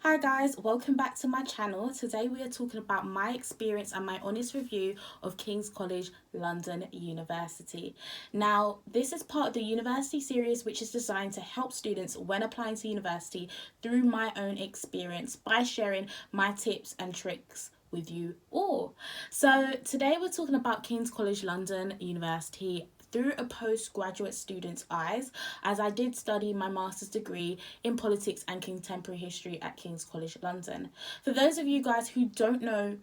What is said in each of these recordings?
Hi guys, welcome back to my channel. Today we are talking about my experience and my honest review of King's College London University. Now, this is part of the university series which is designed to help students when applying to university through my own experience by sharing my tips and tricks with you all. So today we're talking about King's College London University through a postgraduate student's eyes, as I did study my master's degree in politics and contemporary history at King's College London. For those of you guys who don't know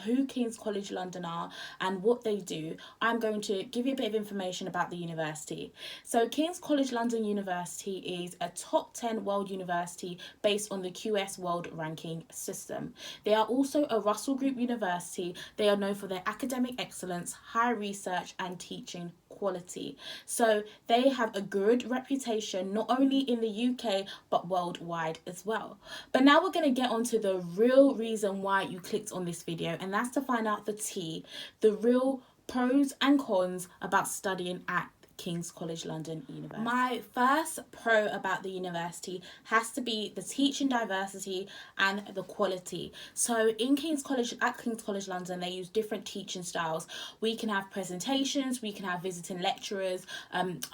who King's College London are and what they do, I'm going to give you a bit of information about the university. So King's College London University is a top 10 world university based on the QS World Ranking System. They are also a Russell Group university. They are known for their academic excellence, high research and teaching quality. So they have a good reputation not only in the UK but worldwide as well. But now we're going to get on to the real reason why you clicked on this video, and that's to find out the real pros and cons about studying at King's College London University. My first pro about the university has to be the teaching diversity and the quality. So at King's College London, they use different teaching styles. We can have presentations, we can have visiting lecturers,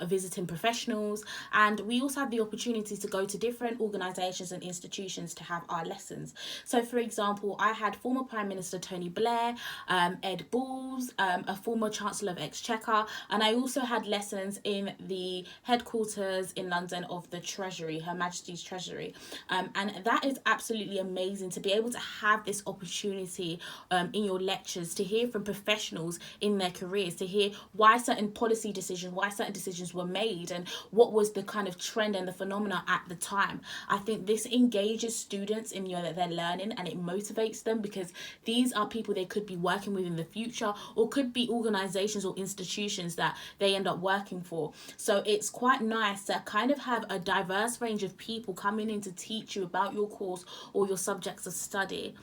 visiting professionals, and we also have the opportunity to go to different organisations and institutions to have our lessons. So for example, I had former Prime Minister Tony Blair, Ed Balls, a former Chancellor of Exchequer, and I also had lessons in the headquarters in London of the Treasury, Her Majesty's Treasury, and that is absolutely amazing to be able to have this opportunity in your lectures, to hear from professionals in their careers, to hear why certain policy decisions, why certain decisions were made, and what was the kind of trend and the phenomena at the time. I think this engages students in that they're learning, and it motivates them, because these are people they could be working with in the future, or could be organizations or institutions that they end up working for. So it's quite nice to kind of have a diverse range of people coming in to teach you about your course or your subjects of study.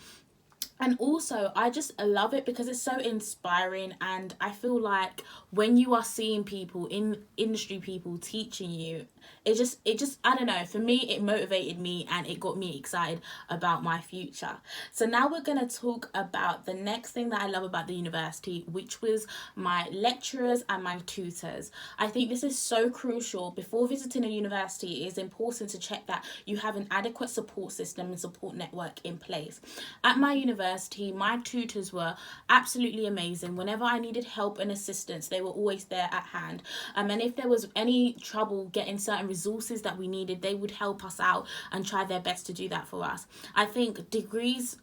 And also, I just love it because it's so inspiring, and I feel like when you are seeing people in industry, people teaching you, it just I don't know, for me it motivated me and it got me excited about my future. So now we're going to talk about the next thing that I love about the university, which was my lecturers and my tutors. I think this is so crucial. Before visiting a university, it is important to check that you have an adequate support system and support network in place. At my university, my tutors were absolutely amazing. Whenever I needed help and assistance, they were always there at hand. And if there was any trouble getting certain resources that we needed, they would help us out and try their best to do that for us. I think degrees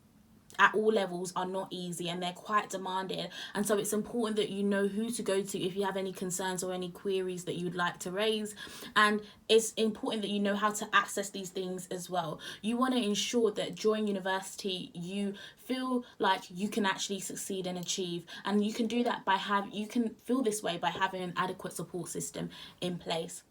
at all levels are not easy, and they're quite demanding, and so it's important that you know who to go to if you have any concerns or any queries that you'd like to raise. And it's important that you know how to access these things as well. You want to ensure that during university you feel like you can actually succeed and achieve, and you can do that you can feel this way by having an adequate support system in place.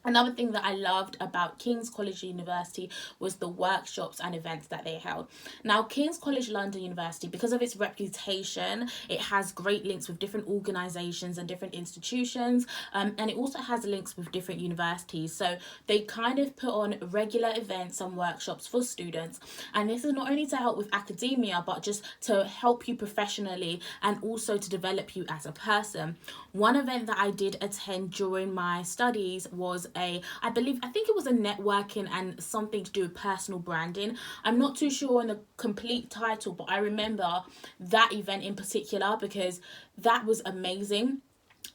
Another thing that I loved about King's College University was the workshops and events that they held. Now, King's College London University, because of its reputation, it has great links with different organisations and different institutions, and it also has links with different universities. So they kind of put on regular events and workshops for students, and this is not only to help with academia, but just to help you professionally and also to develop you as a person. One event that I did attend during my studies was I think it was a networking and something to do with personal branding. I'm not too sure on the complete title, but I remember that event in particular because that was amazing.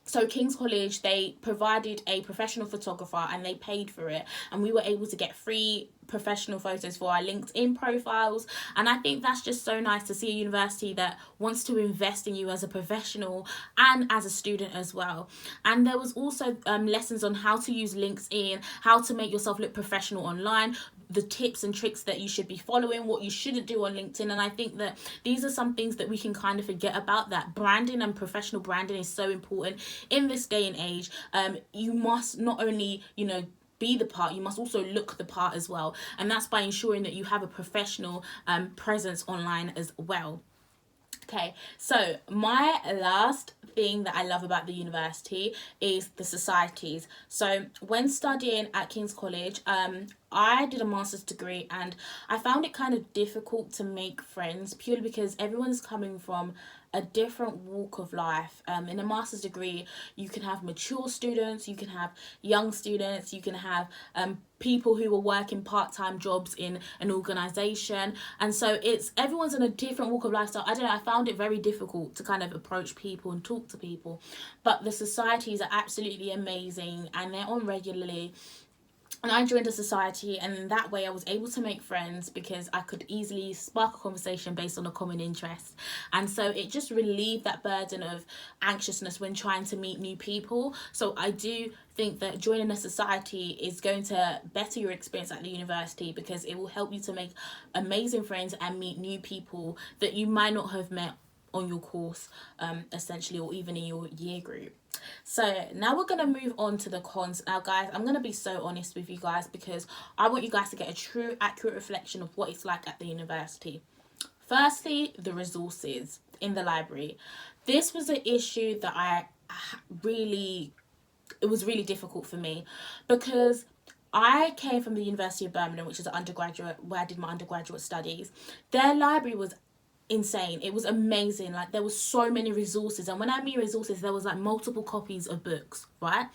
So King's College, they provided a professional photographer and they paid for it, and we were able to get free professional photos for our LinkedIn profiles. And I think that's just so nice to see a university that wants to invest in you as a professional and as a student as well. And there was also lessons on how to use LinkedIn, how to make yourself look professional online, the tips and tricks that you should be following, what you shouldn't do on LinkedIn. And I think that these are some things that we can kind of forget about, that branding and professional branding is so important in this day and age. You must not only, be the part, you must also look the part as well. And that's by ensuring that you have a professional presence online as well. Okay, so my last thing that I love about the university is the societies. So when studying at King's College, I did a master's degree, and I found it kind of difficult to make friends purely because everyone's coming from a different walk of life. In a master's degree, you can have mature students, you can have young students, you can have people who are working part-time jobs in an organization, and so it's everyone's in a different walk of life. So I don't know, I found it very difficult to kind of approach people and talk to people, but the societies are absolutely amazing and they're on regularly. And I joined a society, and in that way I was able to make friends because I could easily spark a conversation based on a common interest. And so it just relieved that burden of anxiousness when trying to meet new people. So I do think that joining a society is going to better your experience at the university because it will help you to make amazing friends and meet new people that you might not have met on your course, essentially, or even in your year group. So now we're going to move on to the cons. Now guys, I'm going to be so honest with you guys because I want you guys to get a true, accurate reflection of what it's like at the university. Firstly, the resources in the library. This was an issue that it was really difficult for me because I came from the University of Birmingham, which is an undergraduate, where I did my undergraduate studies. Their library was insane. It was amazing. Like, there was so many resources, and when I mean resources, there was like multiple copies of books, right?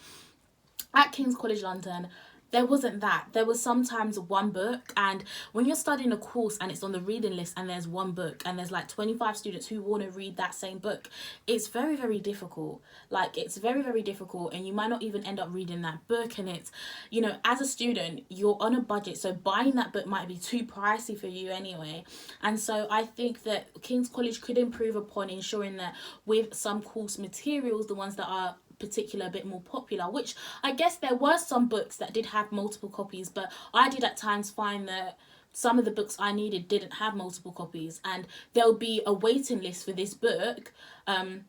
At King's College London, there wasn't that. There was sometimes one book, and when you're studying a course and it's on the reading list and there's one book and there's like 25 students who want to read that same book, it's very, very difficult. Like, it's very, very difficult, and you might not even end up reading that book. And it's, you know, as a student, you're on a budget, so buying that book might be too pricey for you anyway. And so I think that King's College could improve upon ensuring that with some course materials, the ones that are particular a bit more popular, which I guess there were some books that did have multiple copies, but I did at times find that some of the books I needed didn't have multiple copies, and there'll be a waiting list for this book, and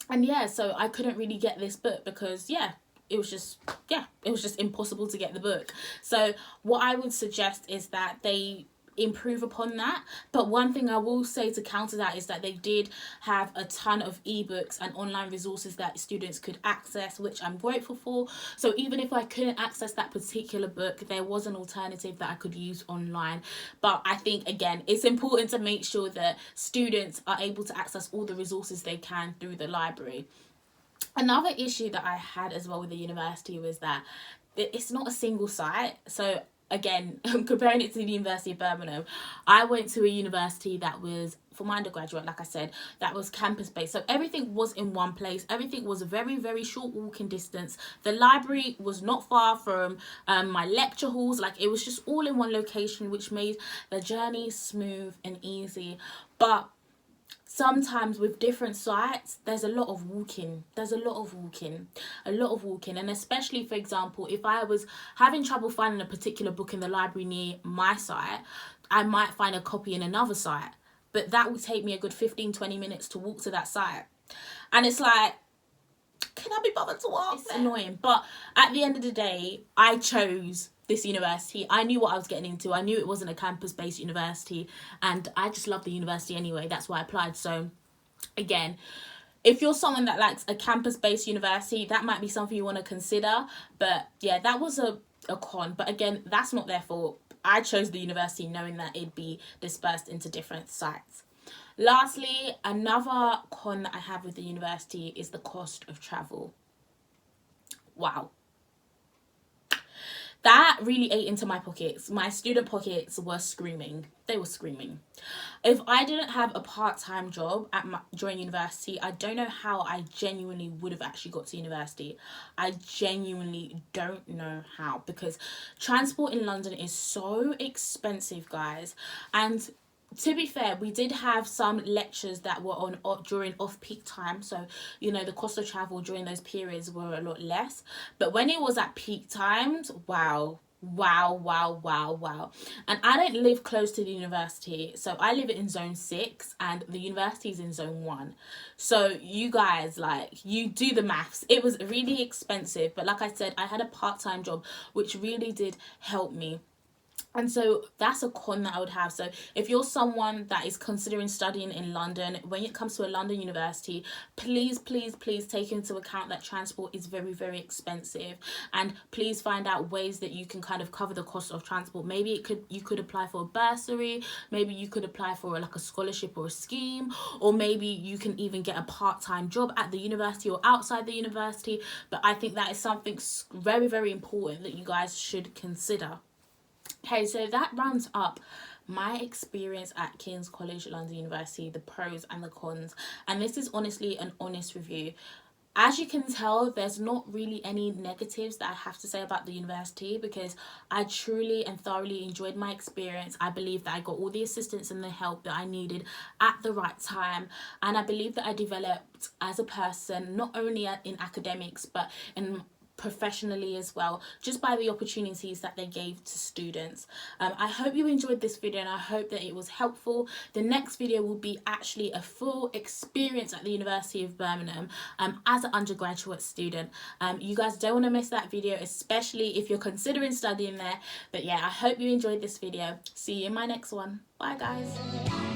yeah, so I couldn't really get this book because it was just impossible to get the book. So what I would suggest is that they improve upon that. But one thing I will say to counter that is that they did have a ton of ebooks and online resources that students could access, which I'm grateful for. So even if I couldn't access that particular book, there was an alternative that I could use online. But I think, again, it's important to make sure that students are able to access all the resources they can through the library. Another issue that I had as well with the university was that it's not a single site. So again, comparing it to the University of Birmingham, I went to a university that was, for my undergraduate, like I said, that was campus based. So everything was in one place. Everything was a very, very short walking distance. The library was not far from my lecture halls. Like, it was just all in one location, which made the journey smooth and easy. But sometimes with different sites, there's a lot of walking. And especially, for example, if I was having trouble finding a particular book in the library near my site, I might find a copy in another site. But that would take me a good 15-20 minutes to walk to that site. And it's like, can I be bothered to walk? It's annoying. But at the end of the day, I chose this university. I knew what I was getting into. I knew it wasn't a campus-based university, and I just love the university anyway. That's why I applied. So again, if you're someone that likes a campus-based university, that might be something you want to consider. But yeah, that was a con. But again, that's not their fault. I chose the university knowing that it'd be dispersed into different sites. Lastly, another con that I have with the university is the cost of travel. Wow. That really ate into my pockets. My student pockets were screaming. They were screaming. If I didn't have a part-time job during university, I don't know how I genuinely would have actually got to university. I genuinely don't know how, because transport in London is so expensive, guys. And to be fair, we did have some lectures that were on during off-peak time. So, you know, the cost of travel during those periods were a lot less. But when it was at peak times, wow. And I don't live close to the university. So I live in zone 6 and the university is in zone 1. So you guys, like, you do the maths. It was really expensive. But like I said, I had a part-time job, which really did help me. And so that's a con that I would have. So if you're someone that is considering studying in London, when it comes to a London university, please, please, please take into account that transport is very, very expensive. And please find out ways that you can kind of cover the cost of transport. Maybe you could apply for a bursary. Maybe you could apply for like a scholarship or a scheme. Or maybe you can even get a part-time job at the university or outside the university. But I think that is something very, very important that you guys should consider. Okay, so that rounds up my experience at King's College London University, the pros and the cons. And this is honestly an honest review. As you can tell, there's not really any negatives that I have to say about the university, because I truly and thoroughly enjoyed my experience. I believe that I got all the assistance and the help that I needed at the right time. And I believe that I developed as a person, not only in academics, but in professionally as well, just by the opportunities that they gave to students. I hope you enjoyed this video, and I hope that it was helpful. The next video will be actually a full experience at the University of Birmingham as an undergraduate student. You guys don't want to miss that video, especially if you're considering studying there. But yeah, I hope you enjoyed this video. See you in my next one. Bye guys.